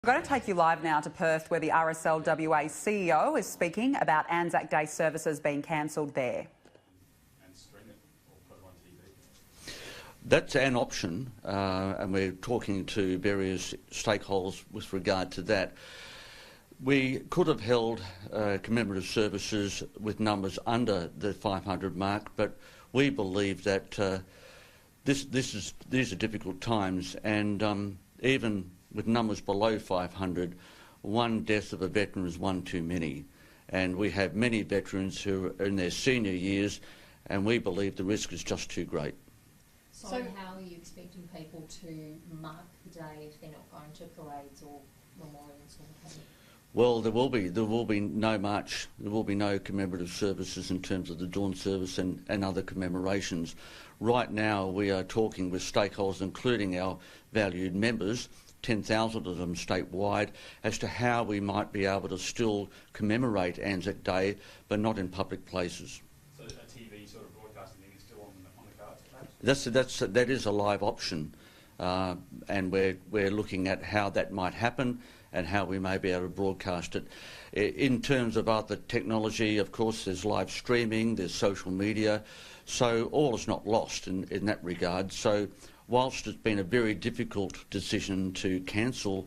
We're going to take you live now to Perth, where the RSLWA CEO is speaking about ANZAC Day services being cancelled there. That's an option, and we're talking to various stakeholders with regard to that. We could have held commemorative services with numbers under the 500 mark, but we believe that these are difficult times, and even with numbers below 500, one death of a veteran is one too many. And we have many veterans who are in their senior years, and we believe the risk is just too great. So how are you expecting people to mark the day if they're not going to parades or memorials or anything? Well, there will be no march, there will be no commemorative services in terms of the dawn service and other commemorations. Right now we are talking with stakeholders, including our valued members, 10,000 of them statewide, as to how we might be able to still commemorate ANZAC Day, but not in public places. So a TV sort of broadcasting thing is still on the cards? That is a live option, and we're looking at how that might happen and how we may be able to broadcast it. In terms of other technology, of course, there's live streaming, there's social media, so all is not lost in that regard. So whilst it's been a very difficult decision to cancel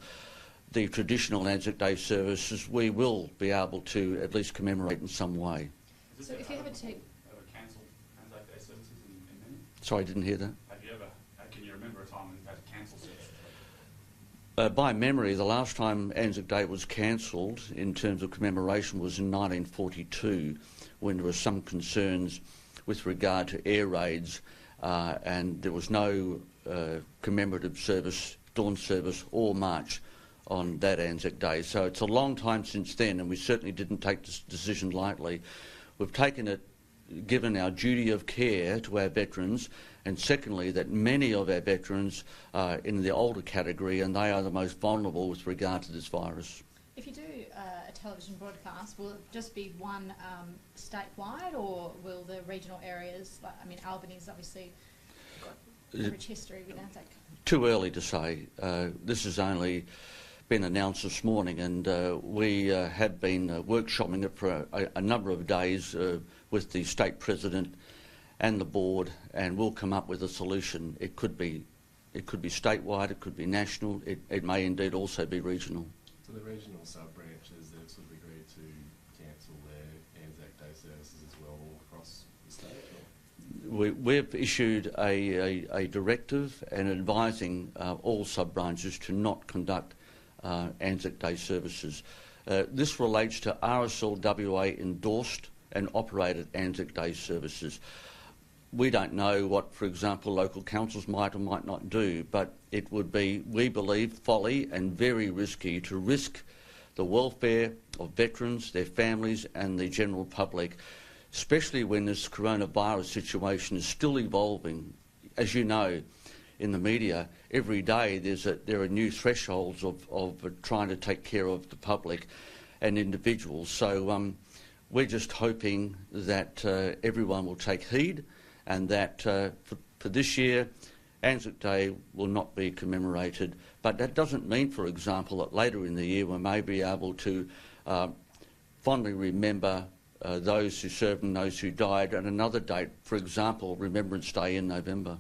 the traditional ANZAC Day services, we will be able to at least commemorate in some way. So if you have a team... Ever cancelled ANZAC Day services in many? Sorry, I didn't hear that. Have you ever, can you remember a time when you've had to cancel services? By memory, the last time ANZAC Day was cancelled in terms of commemoration was in 1942, when there were some concerns with regard to air raids, and there was no commemorative service, dawn service or march on that ANZAC Day. So it's a long time since then, and we certainly didn't take this decision lightly. We've taken it, given our duty of care to our veterans, and secondly that many of our veterans are in the older category and they are the most vulnerable with regard to this virus. If you do a television broadcast, will it just be one statewide, or will the regional areas, like, I mean, Albany's obviously got a rich history with ANZAC? Too early to say. This has only been announced this morning, and we have been workshopping it for a number of days with the state president and the board, and we'll come up with a solution. It could be statewide, it could be national, it may indeed also be regional. So the regional sub-branches, they've sort of agreed to cancel their ANZAC Day services as well across the state? We've issued a directive and advising all sub-branches to not conduct ANZAC Day services. This relates to RSLWA endorsed and operated ANZAC Day services. We don't know what, for example, local councils might or might not do, but it would be, we believe, folly and very risky to risk the welfare of veterans, their families and the general public, especially when this coronavirus situation is still evolving. As you know, in the media, every day there are new thresholds of trying to take care of the public and individuals. So we're just hoping that everyone will take heed, and that for this year, ANZAC Day will not be commemorated. But that doesn't mean, for example, that later in the year we may be able to fondly remember those who served and those who died at another date, for example, Remembrance Day in November.